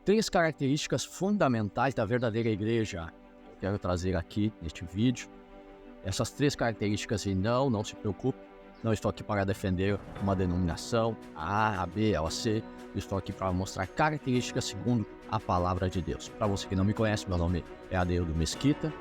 Três características fundamentais da verdadeira igreja. Eu quero trazer aqui neste vídeo. Essas três características, e não se preocupe, não estou aqui para defender uma denominação, a A, a B, a C. Eu estou aqui para mostrar características segundo a palavra de Deus. Para você que não me conhece, meu nome é Adeildo Mesquita.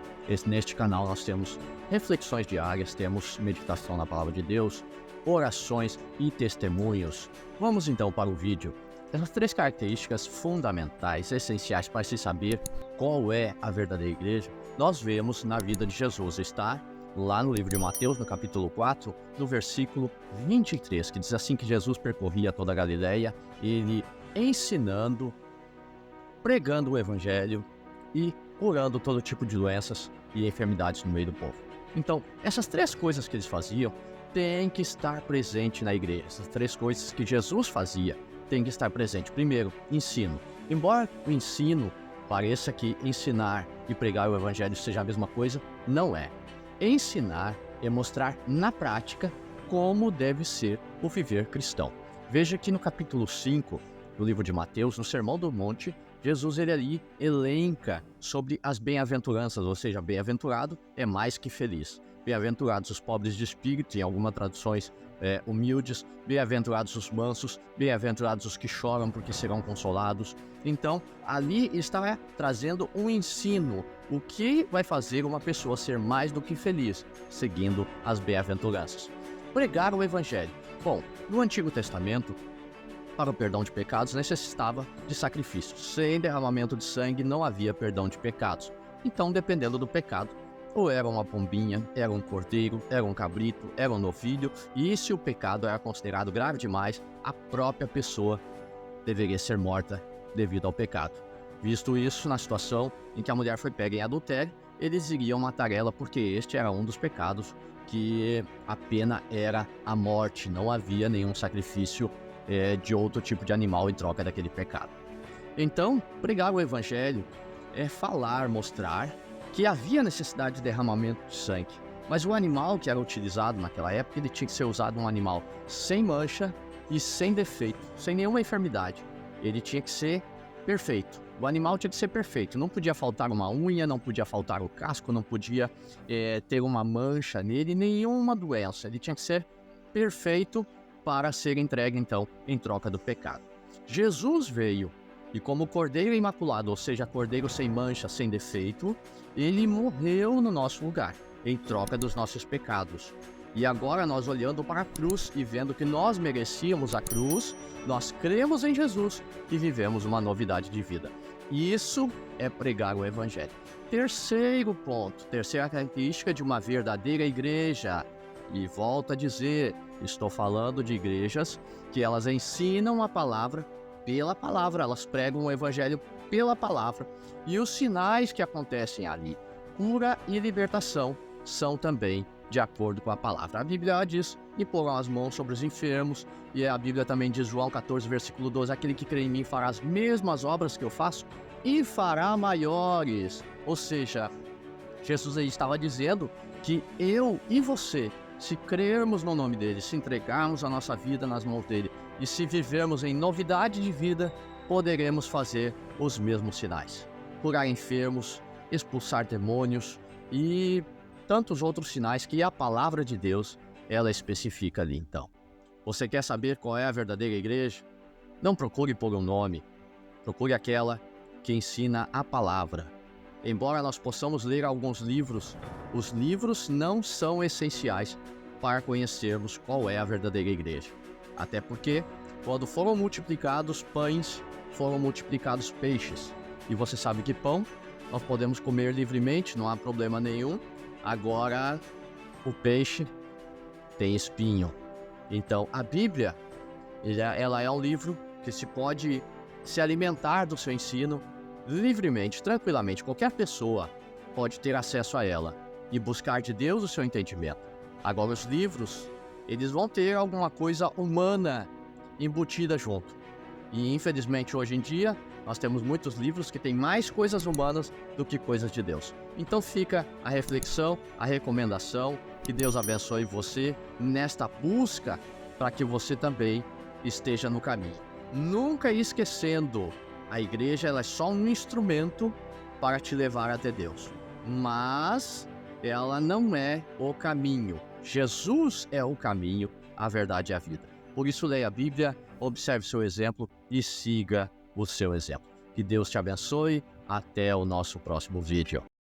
Neste canal nós temos reflexões diárias, temos meditação na palavra de Deus, orações e testemunhos. Vamos então para o vídeo. Essas três características fundamentais, essenciais para se saber qual é a verdadeira igreja, nós vemos na vida de Jesus. Está lá no livro de Mateus, no capítulo 4, no versículo 23, que diz assim que Jesus percorria toda a Galileia, ele ensinando, pregando o evangelho e curando todo tipo de doenças e enfermidades no meio do povo. Então, essas três coisas que eles faziam têm que estar presente na igreja. Essas três coisas que Jesus fazia tem que estar presente. Primeiro, ensino. Embora o ensino pareça que ensinar e pregar o evangelho seja a mesma coisa, não é. Ensinar é mostrar na prática como deve ser o viver cristão. Veja que no capítulo 5 do livro de Mateus, no Sermão do Monte, Jesus ele ali elenca sobre as bem-aventuranças, ou seja, bem-aventurado é mais que feliz. Bem-aventurados os pobres de espírito, em algumas traduções humildes, bem-aventurados os mansos, bem-aventurados os que choram porque serão consolados. Então, ali está trazendo um ensino, o que vai fazer uma pessoa ser mais do que feliz, seguindo as bem-aventuranças. Pregar o evangelho. Bom, no Antigo Testamento, para o perdão de pecados necessitava de sacrifícios. Sem derramamento de sangue não havia perdão de pecados. Então, dependendo do pecado, ou era uma pombinha, era um cordeiro, era um cabrito, era um novilho, e se o pecado era considerado grave demais, a própria pessoa deveria ser morta devido ao pecado. Visto isso, na situação em que a mulher foi pega em adultério, eles iriam matar ela porque este era um dos pecados que a pena era a morte, não havia nenhum sacrifício de outro tipo de animal em troca daquele pecado. Então, pregar o evangelho é falar, mostrar que havia necessidade de derramamento de sangue. Mas o animal que era utilizado naquela época, ele tinha que ser usado um animal sem mancha e sem defeito, sem nenhuma enfermidade. Ele tinha que ser perfeito. O animal tinha que ser perfeito. Não podia faltar uma unha, não podia faltar o casco, não podia ter uma mancha nele, nenhuma doença. Ele tinha que ser perfeito para ser entregue, então, em troca do pecado. Jesus veio e como cordeiro imaculado, ou seja, cordeiro sem mancha, sem defeito, ele morreu no nosso lugar, em troca dos nossos pecados. E agora nós olhando para a cruz e vendo que nós merecíamos a cruz, nós cremos em Jesus e vivemos uma novidade de vida. Isso é pregar o evangelho. Terceiro ponto, terceira característica de uma verdadeira igreja. E volto a dizer, estou falando de igrejas que elas ensinam a palavra pela palavra, elas pregam o evangelho pela palavra. E os sinais que acontecem ali, cura e libertação, são também de acordo com a palavra. A Bíblia diz, e porão as mãos sobre os enfermos, e a Bíblia também diz, João 14, versículo 12, aquele que crê em mim fará as mesmas obras que eu faço e fará maiores. Ou seja, Jesus aí estava dizendo que eu e você, se crermos no nome dele, se entregarmos a nossa vida nas mãos dele e se vivermos em novidade de vida, poderemos fazer os mesmos sinais. Curar enfermos, expulsar demônios e tantos outros sinais que a palavra de Deus, ela especifica ali. Então, você quer saber qual é a verdadeira igreja? Não procure por um nome, procure aquela que ensina a palavra. Embora nós possamos ler alguns livros, os livros não são essenciais para conhecermos qual é a verdadeira igreja. Até porque, quando foram multiplicados pães, foram multiplicados peixes. E você sabe que pão nós podemos comer livremente, não há problema nenhum. Agora, o peixe tem espinho. Então, a Bíblia, ela é um livro que se pode se alimentar do seu ensino livremente, tranquilamente. Qualquer pessoa pode ter acesso a ela e buscar de Deus o seu entendimento. Agora, os livros, eles vão ter alguma coisa humana embutida junto. E, infelizmente, hoje em dia, nós temos muitos livros que têm mais coisas humanas do que coisas de Deus. Então fica a reflexão, a recomendação, que Deus abençoe você nesta busca para que você também esteja no caminho. Nunca esquecendo A igreja ela é só um instrumento para te levar até Deus, mas ela não é o caminho. Jesus é o caminho, a verdade e a vida. Por isso, leia a Bíblia, observe seu exemplo e siga o seu exemplo. Que Deus te abençoe. Até o nosso próximo vídeo.